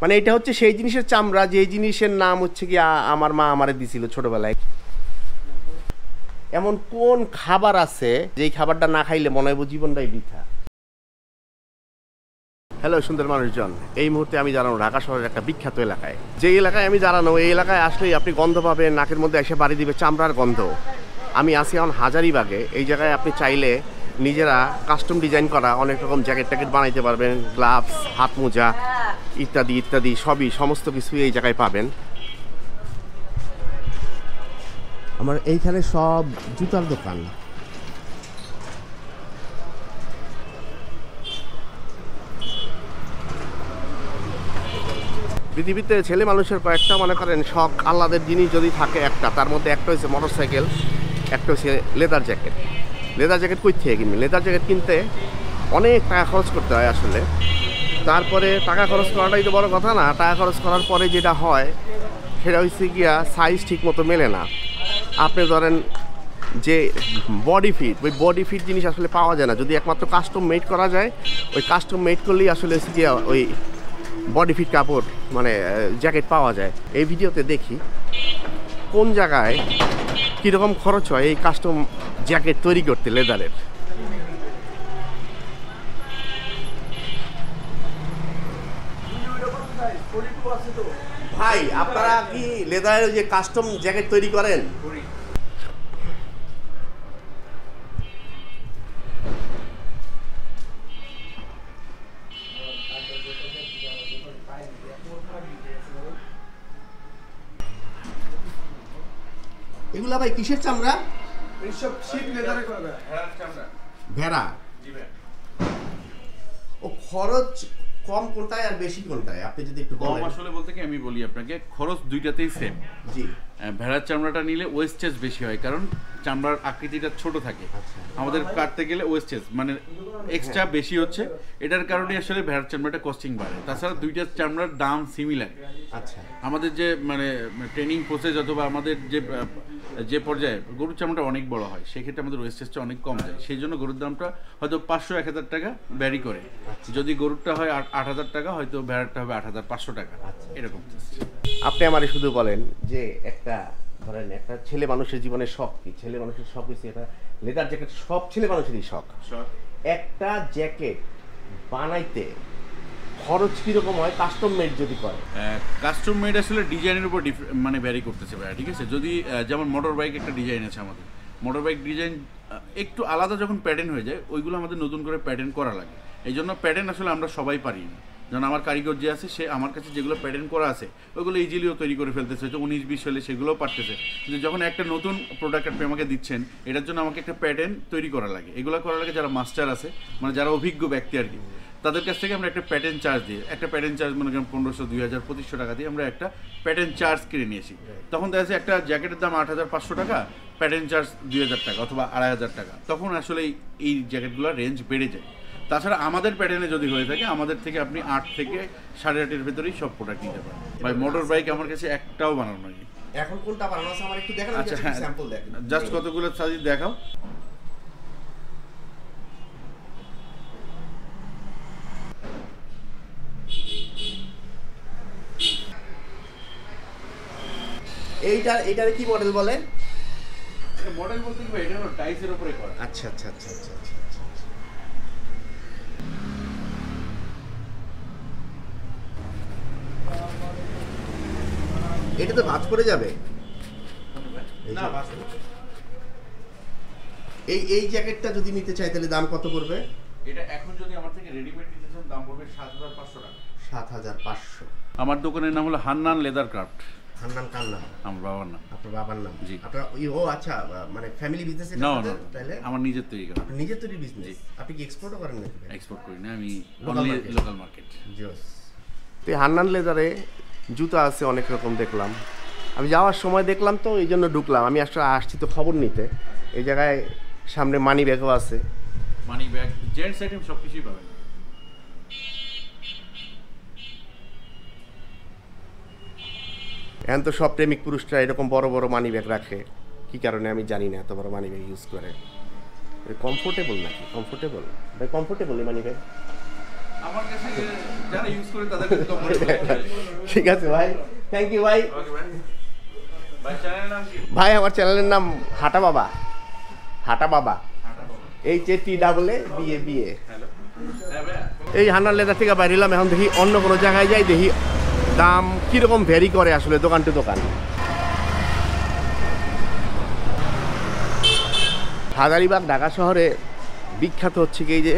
মানে এটা হচ্ছে সেই জিনিসের চামড়া যে জিনিসের নাম হচ্ছে কি আমার মা আমারে দিছিল ছোটবেলায়। এমন কোন খাবার আছে যেই খাবারটা না খাইলে মনে হয় জীবনটাই বৃথা। হ্যালো সুন্দর মানুষজন, এই মুহূর্তে আমি জানানো ঢাকা শহরের একটা বিখ্যাত এলাকায়। যে এলাকায় আমি জানানো, এই এলাকায় আসলেই আপনি গন্ধ পাবেন, নাকের মধ্যে এসে বাড়ি দিবে চামড়ার গন্ধ। আমি আছি এখন হাজারিবাগে। এই জায়গায় আপনি চাইলে নিজেরা কাস্টম ডিজাইন করা অনেক রকম জ্যাকেট ট্যাকেট বানাইতে পারবেন, গ্লাভস, হাত মোজা ইত্যাদি ইত্যাদি সমস্ত কিছুই এই জায়গায় পাবেন। আমার এইখানে সব জুতার দোকান। পৃথিবীতে ছেলে মানুষের কয়েকটা মনে করেন শখ আহ্লাদের জিনিস যদি থাকে একটা, তার মধ্যে একটা হচ্ছে মোটর সাইকেল, একটা হচ্ছে লেদার জ্যাকেট। লেদার জ্যাকেট কই থেকে কিনবেন? লেদার জ্যাকেট কিনতে অনেক টাকা খরচ করতে হয় আসলে। তারপরে টাকা খরচ করাটাই তো বড় কথা না, টাকা খরচ করার পরে যেটা হয় সেটা হচ্ছে গিয়া সাইজ ঠিক মতো মেলে না। আপনি ধরেন যে বডি ফিট, ওই বডি ফিট জিনিস আসলে পাওয়া যায় না। যদি একমাত্র কাস্টম মেড করা যায়, ওই কাস্টম মেড করলেই আসলে গিয়া ওই বডি ফিট কাপড় মানে জ্যাকেট পাওয়া যায়। এই ভিডিওতে দেখি কোন জায়গায় কীরকম খরচ হয় এই কাস্টম জ্যাকেট তৈরি করতে লেদারের। ভাই আপনারা কি লেদারের যে কাস্টম জ্যাকেট তৈরি করেন? এগুলা ভাই কিসের চামড়া? এইসব শিপ লেদারে করা ভেড়ার চামড়া। ভেড়া? জি ভাই। ও খরচ কম কোনটায় আর বেশি কোনটায় আপনি যদি একটু বলেন। কম আসলে বলতে কি আমি বলি আপনাকে, খরচ দুইটাতেই সেম। জি। ভেড়ার চামড়াটা নিলে ওয়েস্টেজ বেশি হয়, কারণ চামড়ার আকৃতিটা ছোট থাকে। আমাদের কাটতে গেলে ওয়েস্টেজ মানে এক্সট্রা বেশি হচ্ছে, এটার কারণে আসলে ভেড়ার চামড়াটা কস্টিং বাড়ে। তাছাড়া দুইটা চামড়ার দাম সিমিলার। আচ্ছা। আমাদের যে মানে ট্রেনিং প্রসেস অথবা আমাদের যে পর্যায়ে গরুর চামড়াটা অনেক বড় হয়, সেক্ষেত্রে আমাদের ওয়েস্টেজটা অনেক কম যায়। সেই জন্য গরুর দামটা হয়তো 500-1000 টাকা ভ্যারি করে। যদি গরুরটা হয় 8000 টাকা, হয়তো ভেড়ারটা হবে 8500 টাকা, এরকম। আপনি আমারে শুধু বলেন যে একটা ধরেন একটা ছেলে মানুষের জীবনে শখ কি? ছেলে মানুষের শখ হচ্ছে এটা লেদার জ্যাকেট, সব ছেলে মানুষেরই শখ। একটা জ্যাকেট বানাইতে খরচ কিরকম হয় কাস্টম মেড যদি করে? কাস্টম মেড আসলে ডিজাইনের উপর মানে ভ্যারি করতেছে ভাই, ঠিক আছে। যদি যেমন মোটর বাইক একটা ডিজাইন আছে আমাদের, মোটর বাইক ডিজাইন একটু আলাদা যখন প্যাটার্ন হয়ে যায়, ওইগুলো আমাদের নতুন করে প্যাটার্ন করা লাগে। এই জন্য প্যাটার্ন আসলে আমরা সবাই পারি না। যেমন আমার কারিগর যে আছে, সে আমার কাছে যেগুলো প্যাটার্ন করা আছে ওইগুলো ইজিলিও তৈরি করে ফেলতেছে, হয়তো 19-20 হলে সেগুলোও পারতেছে। কিন্তু যখন একটা নতুন প্রোডাক্ট আপনি আমাকে দিচ্ছেন, এটার জন্য আমাকে একটা প্যাটার্ন তৈরি করা লাগে। এগুলো করা লাগে যারা মাস্টার আছে, মানে যারা অভিজ্ঞ ব্যক্তি আর কি, তাদের কাছ থেকে আমরা একটা প্যাটার্ন চার্জ দিই। একটা প্যাটার্ন চার্জ মনে করেন 1500, 2000, 2500 টাকা দিয়ে আমরা একটা প্যাটার্ন চার্জ কিনে নিয়ে আসি। তখন দেখা যাচ্ছে একটা জ্যাকেটের দাম 8500 টাকা, প্যাটার্ন চার্জ 2000 টাকা অথবা 2500 টাকা। তখন আসলে এই জ্যাকেটগুলোর রেঞ্জ বেড়ে যায়। তাছাড়া আমাদের প্যাটার্নে যদি হয়ে থাকে, আমাদের থেকে আপনি 8 থেকে 8.5-এর ভেতরেই সব প্রোডাক্ট নিতে পারেন। ভাই মোটর বাইক আমার কাছে একটাও বানানো নেই। এখন কোনটা বানানো আছে আমার একটু দেখান। আচ্ছা হ্যাঁ, স্যাম্পল দেখেন জাস্ট কতগুলো সাইজ দেখাও। এইটার কি মডেল বলে? এটা মডেল বলতে কি ভাই, এটা হলো টাইসের উপরে করা। আচ্ছা আচ্ছা আচ্ছা আচ্ছা। এটা তো ভাঁজ করে যাবে না, এই জ্যাকেটটা যদি নিতে চাই তাহলে দাম কত পড়বে? এটা এখন যদি আমার থেকে রেডিমেড নিতে চান, দাম পড়বে 7500 টাকা। 7500। আমার দোকানের নাম হলো হান্নান লেদার ক্রাফট। হান্নান কার নাম? আমার বাবার নাম। আপনার বাবার নাম? জি। আপনার ও আচ্ছা, মানে ফ্যামিলি বিজনেস এটা? না তাহলে আমার নিজের তৈরি করা। নিজের তৈরি বিজনেস? আপনি কি এক্সপোর্টও করেন নাকি? এক্সপোর্ট করি না, আমি অনলি লোকাল মার্কেট। জোস। তো হান্নান লেদারে জুতা আছে অনেক রকম দেখলাম। আমি যাওয়ার সময় দেখলাম, তো এই জন্য ঢুকলাম। আমি আসলে আসছি তো খবর নিতে। এই জায়গায় সামনে মানি ব্যাগও আছে। মানি ব্যাগ, জেন্টস আইটেম সব কিছুই পাবেন। এখন তো সব প্রেমিক পুরুষরা এরকম বড় বড় মানি ব্যাগ রাখে, কি কারণে আমি জানি না এত বড় মানি ব্যাগ ইউজ করে। কমফোর্টেবল নাকি? কমফোর্টেবল ভাই? কমফোর্টেবল এই মানি ব্যাগ? আমার কাছে যারা ইউজ করে তাদের কাছে কমফোর্টেবল। ঠিক আছে ভাই, থ্যাংক ইউ ভাই। ওকে ভাই। ভাই চ্যানেলের নাম কি? ভাই আমার চ্যানেলের নাম হাটা বাবা, হাটা বাবা, HATAA হ্যালো। হ্যাঁ ভাই। এই হান্নান লেদার থেকে বাইরে এলাম, এখন দেখি অন্য কোনো জায়গায় যাই, দেখি দাম কীরকম ভ্যারি করে আসলে দোকান টু দোকান। হাজারীবাগ ঢাকা শহরে বিখ্যাত হচ্ছে কি এই যে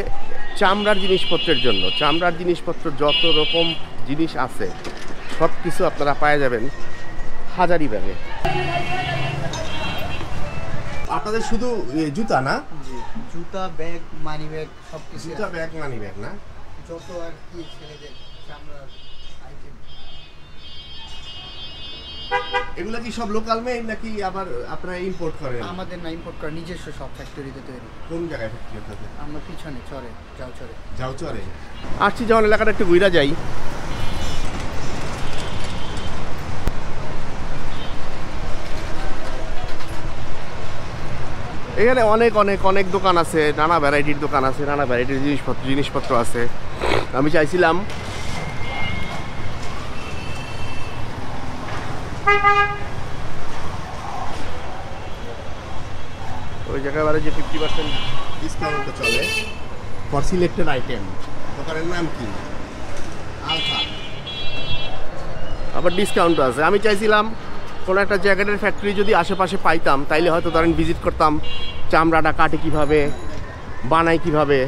চামড়ার জিনিসপত্রের জন্য। চামড়ার জিনিসপত্র যত রকম জিনিস আছে সব কিছু আপনারা পাওয়া যাবেন হাজারীবাগে। আপনাদের শুধু জুতা না? জি, জুতা, ব্যাগ, মানি ব্যাগ সব কিছু। জুতা, ব্যাগ, মানি ব্যাগ না? যত আর কি ছেলেদের চামড়ার আইটেম। এগুলা কি সব লোকাল মেড নাকি আবার আপনারা ইম্পোর্ট করেন? আমাদের না, ইম্পোর্ট করা, নিজস্ব সব ফ্যাক্টরিতে তৈরি। কোন জায়গায় ফ্যাক্টরি আপনাদের? আমরা পিছনে চরে, যাও চরে। যাও চরে। আসছি যখন এলাকাটা একটু ঘুরা যাই। এখানে অনেক অনেক অনেক দোকান আছে, নানা ভ্যারাইটির দোকান আছে, নানা ভ্যারাইটির জিনিসপত্র আছে। আমি চাইছিলাম ওই জায়গায় বারে যে 50% ডিসকাউন্ট চলে ফর সিলেক্টেড আইটেম। দোকানের নাম কি? আলফা। আবার ডিসকাউন্ট আছে। আমি চাইছিলাম কোনো একটা জ্যাকেটের ফ্যাক্টরি যদি আশেপাশে পাইতাম তাইলে হয়তো ধরেন ভিজিট করতাম, চামড়াটা কাটে কীভাবে, বানায় কীভাবে,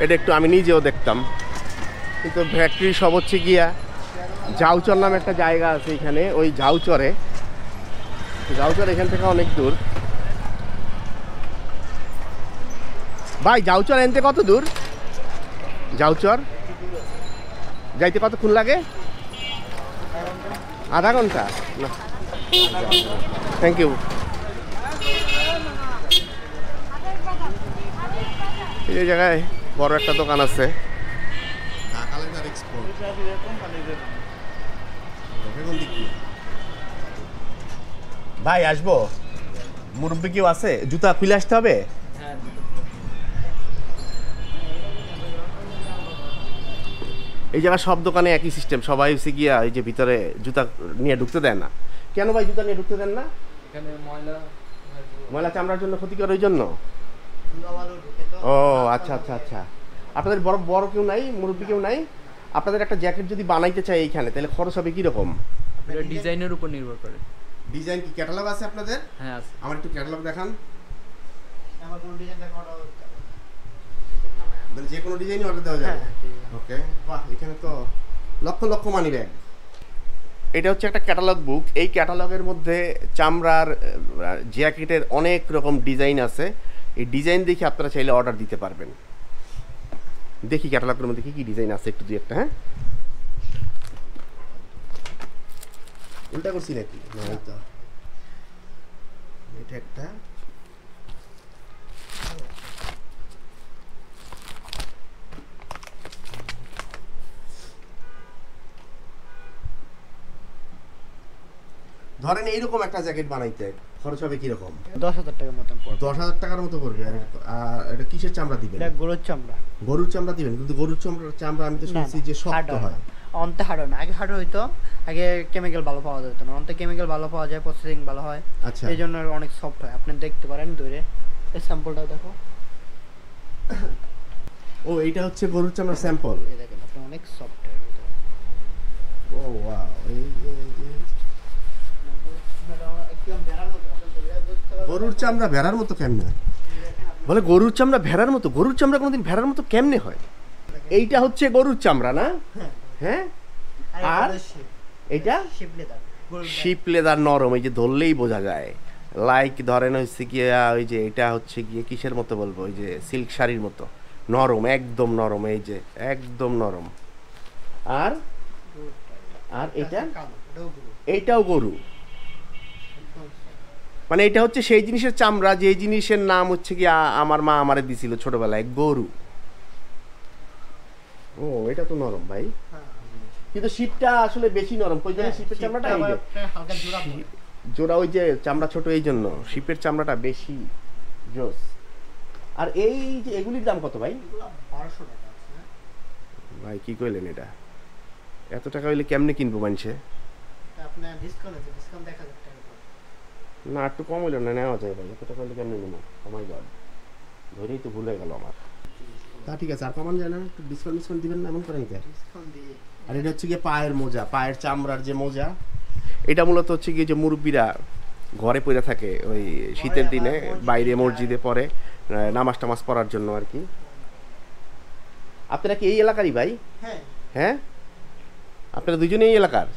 এটা একটু আমি নিজেও দেখতাম। কিন্তু ফ্যাক্টরি সব হচ্ছে গিয়া ঝাউচর নামে একটা জায়গা আছে এখানে, ওই ঝাউচর এখান থেকে অনেক দূর। ভাই ঝাউচর এনতে কত দূর? ঝাউচর যাইতে কতক্ষণ লাগে? আধা ঘন্টা না? Thank you. এই জায়গায় বড় একটা দোকান আছে। ভাই আসবো? মুরব্বী কেউ আছে? জুতা খুলে আসতে হবে? এই জায়গায় সব দোকানে একই সিস্টেম, সবাই হচ্ছে গিয়া এই যে ভিতরে জুতা নিয়ে ঢুকতে দেয় না। কেন ভাই জুতা নিয়ে ঢুকতে দেন না? এখানে ময়লা চামড়ার জন্য ক্ষতিকর, ওই জন্য। ও আচ্ছা আচ্ছা আচ্ছা। আপনাদের বড় বড় কেউ নাই, মুরব্বী কেউ নাই? আপনাদের একটা জ্যাকেট যদি বানাইতে চাই এইখানে তাহলে খরচ হবে কীরকম? ডিজাইনের উপর নির্ভর করে। ডিজাইন কি ক্যাটালগ আছে আপনাদের? হ্যাঁ আছে। আমার একটু ক্যাটালগ দেখান। আমার কোনো ডিজাইন দেখা মানে যে কোনো ডিজাইনই অর্ডার দেওয়া যায়? ওকে, বাহ, এখানে তো লক্ষ লক্ষ মানি ব্যাগ। এটা হচ্ছে একটা ক্যাটালগ বুক। এই ক্যাটালগের মধ্যে চামড়ার জ্যাকেটের অনেক রকম ডিজাইন আছে। এই ডিজাইন দেখে আপনারা চাইলে অর্ডার দিতে পারবেন। দেখি ক্যাটালগের মধ্যে কী কী ডিজাইন আছে একটু দুই একটা। হ্যাঁ, উল্টা করছি নাকি? না, তো এটা একটা। ধরেন এইরকম একটা জ্যাকেট বানাইতে খরচ হবে কিরকম? 10,000 টাকার মতন পড়বে। 10,000 টাকার মতো পড়বে। আর এটা কিসের চামড়া দিবেন? এটা গরুর চামড়া। গরুর চামড়া দিবেন? কিন্তু গরুর চামড়া আমি তো শুনছি যে শক্ত হয়। অন্তে হার্ড হয় না। আগে হার্ড হইতো, আগে কেমিক্যাল ভালো পাওয়া যেত না। অন্তে কেমিক্যাল ভালো পাওয়া যায়, প্রসেসিং ভালো হয়, আচ্ছা, এই জন্য অনেক সফট হয়। আপনি দেখতে পারেন ধরে এই স্যাম্পলটাও দেখো। ও এইটা হচ্ছে গরুর চামড়ার স্যাম্পল। এই দেখেন আপনি, অনেক সফট হয়। ও ওয়াও, এই যে গরুর চামড়া ভেড়ার মতো কেমনে? বলে গরুর চামড়া ভেড়ার মতো? গরুর চামড়া কোনোদিন ভেড়ার মতো কেমনে হয়? এইটা হচ্ছে গরুর চামড়া না? হ্যাঁ। আর এইটা শিপ লেদার, নরম, এই যে ধরলেই বোঝা যায়। লাইক ধরেন হচ্ছে গিয়ে ওই যে এটা হচ্ছে গিয়ে কিসের মতো বলবো, ওই যে সিল্ক শাড়ির মতো নরম, একদম নরম, এই যে একদম নরম। আর আর এটা, এইটাও গরু। মানে এটা হচ্ছে সেই জিনিসের চামড়া যে জিনিসের নাম হচ্ছে কি আমার মা আমারে দিছিল ছোটবেলায়, গরু। ও এটা তো নরম ভাই, কিন্তু শিপটা আসলে বেশি নরম। ওই জন্য শিপের চামড়াটা এই যে জোড়া, ওই যে চামড়া ছোট, এই জন্য শিপের চামড়াটা বেশি জোস। আর এই যে এগুলির দাম কত ভাই? ভাই কি কইলেন এটা? এত টাকা হইলে কেমনে কিনবো মানুষে? আপনার ডিসকাউন্ট আছে, ডিসকাউন্ট 1000 টাকা করে। না একটু কম হইলো না, নেওয়া যায় ভাই। এত টাকা হইলে কেমনে নেবো? ও মাই গড, ধরেই তো ভুলে গেল আমার। তা ঠিক আছে, আর কমান যায় না? একটু ডিসকাউন্ট দিবেন না? এমন করেন কে? ডিসকাউন্ট দিয়ে আর এটা হচ্ছে গিয়ে পায়ের মোজা, পায়ের চামড়ার যে মোজা, এটা মূলত হচ্ছে গিয়ে যে মুরব্বীরা ঘরে পড়ে থাকে ওই শীতের দিনে, বাইরে মসজিদে পড়ে নামাজ টামাজ পড়ার জন্য আর কি। আপনারা কি এই এলাকারই ভাই? হ্যাঁ হ্যাঁ, আপনারা দুজনেই এই এলাকার?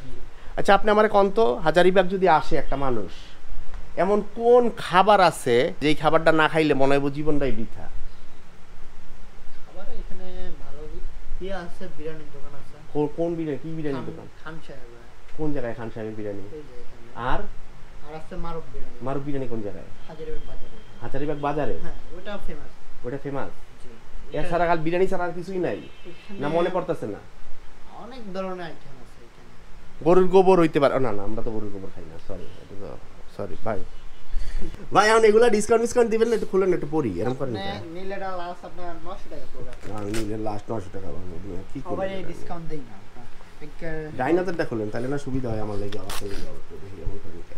আচ্ছা, আপনি আমার কন্ত হাজারিবাগ যদি আসে একটা মানুষ, এমন কোন খাবার আছে যেই খাবারটা না খাইলে মনে হয় জীবনটাই বৃথা? আবার এখানে ভালো ইয়ে আছে, বিরিয়ানির দোকান আছে। কোন বিরিয়ানি? কি বিরিয়ানির দোকান? খান সাহেব। কোন জায়গায় খান সাহেবের বিরিয়ানি? এই যে এখানে। আর আর আছে মারুফ বিরিয়ানি। মারুফ বিরিয়ানি কোন জায়গায়? হাজারিবাগ বাজারে। হাজারিবাগ বাজারে? হ্যাঁ, ওটা ফেমাস। ওটা ফেমাস? জি। এছাড়া কাল বিরিয়ানি ছাড়া আর কিছুই নাই? এখানে না মনে পড়তেছে না? অনেক ধরনের আইটেম আছে এখানে। গরুর গোবর হইতে পারে না? না, আমরা তো গরুর গোবর খাই না, সরি। সরি ভাই। ভাই এখন এগুলা ডিসকাউন্ট দিবেন না? একটু খুলেন, একটু পড়ি। এরকম করেন না? নীলেরা লাস্ট আপনার 900 টাকা পড়বে। আমি নিলে লাস্ট 900 টাকা পাবো। কি সবাই করবেন? ডিসকাউন্ট দেই না। ডাইনাতেরটা খুলেন, তাহলে না সুবিধা হয় আমার লাগে। আমার সঙ্গে যাওয়ার তো দেখি এমন করেন কে।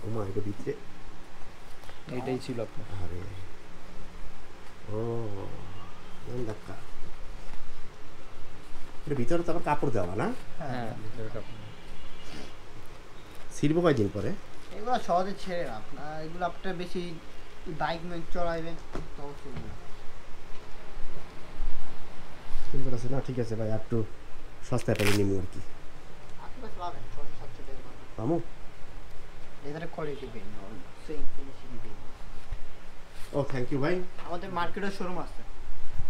ও মা, এটা ভিতরে এটাই ছিল আপনার। আরে ও ধাক্কা। এটা ভিতরে তো আবার কাপড় দেওয়া না? হ্যাঁ, ভিতরে কাপড়। ছিড়বো কয়দিন পরে? এগুলো সহজে ছেড়ে না আপনার, এগুলো আপনার বেশি বাইক মেক চড়াইবেন তখন চলবে না। সুন্দর আছে না? ঠিক আছে ভাই, আর একটু সস্তায় পেলে নিমু আর কি। আশেপাশে পাবেন 600-700 টাকা পাবেন। পামু? লেদারের quality pen, same finishing pen. ও থ্যাংক ইউ ভাই। আমাদের মার্কেটের শোরুম আছে,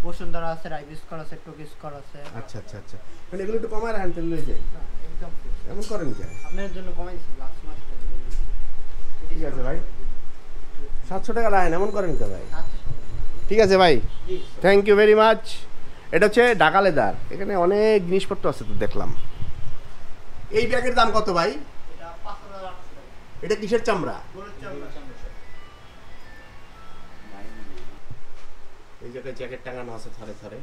বসুন্ধরা আছে, রাইবিস্কর আছে, টোকিস্কর আছে। আচ্ছা আচ্ছা আচ্ছা, মানে এগুলো একটু কমায় রাখেন তাহলে লয়ে যাই। না, একদম fix। এমন করেন কে? আপনার জন্য কমাইছি লাস্ট মাস থেকে। ঠিক আছে ভাই, 700 টাকা রাখেন, এমন করেন কে ভাই? ঠিক আছে ভাই, থ্যাংক ইউ ভেরি মাচ। এটা হচ্ছে ঢাকা লেদার, এখানে অনেক জিনিসপত্র আছে তো দেখলাম। এই ব্যাগের দাম কত ভাই? এটা 5800 টাকা। এটা কিসের চামড়া? গরুর চামড়া। এই জায়গায় জ্যাকেট টাঙানো আছে থরে থরে।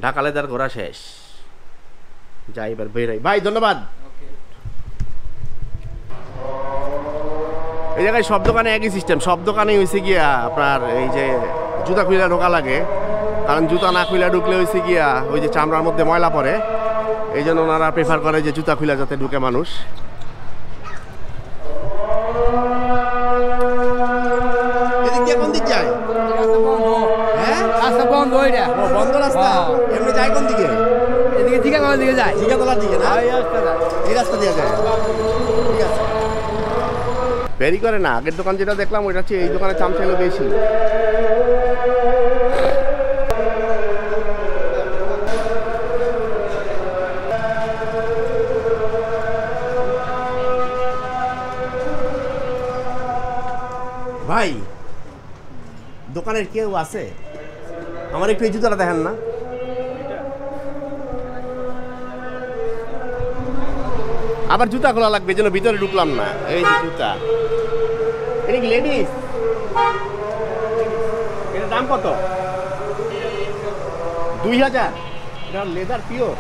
ঢাকা লেদার ঘোরা শেষ, যাই এবার বেরাই। ভাই ধন্যবাদ। এই জায়গায় সব দোকানে একই সিস্টেম, সব দোকানেই হয়েছে গিয়া আপনার এই যে জুতা খুলে ঢোকা লাগে, কারণ জুতা না খুলে ঢুকলে হয়েছে গিয়া ওই যে চামড়ার মধ্যে ময়লা পড়ে, এই জন্য ওনারা প্রেফার করে যে জুতা খুলে যাতে ঢুকে মানুষ। এদিক দিয়ে কোন দিক যায়? হ্যাঁ, রাস্তা বন্ধ ওইটা। ও বন্ধ রাস্তা। এমনি যায় কোন দিকে? এদিকে জিগাতলার দিকে যায়। জিগাতলার দিকে না? এই রাস্তা যায়। এই রাস্তা দিয়ে যায়। ঠিক আছে, ভেরি করে না। আগের দোকান যেটা দেখলাম ওইটা হচ্ছে এই দোকানে চাম চাইলো বেশি। ভাই দোকানের কেউ আছে? আমার একটু এই জুতাটা দেখেন না। আবার জুতা খোলা লাগবে, যেন ভিতরে ঢুকলাম না। এই যে জুতা, এটা কি লেডিস? এটার দাম কত? 2000? এটা লেদার পিওর?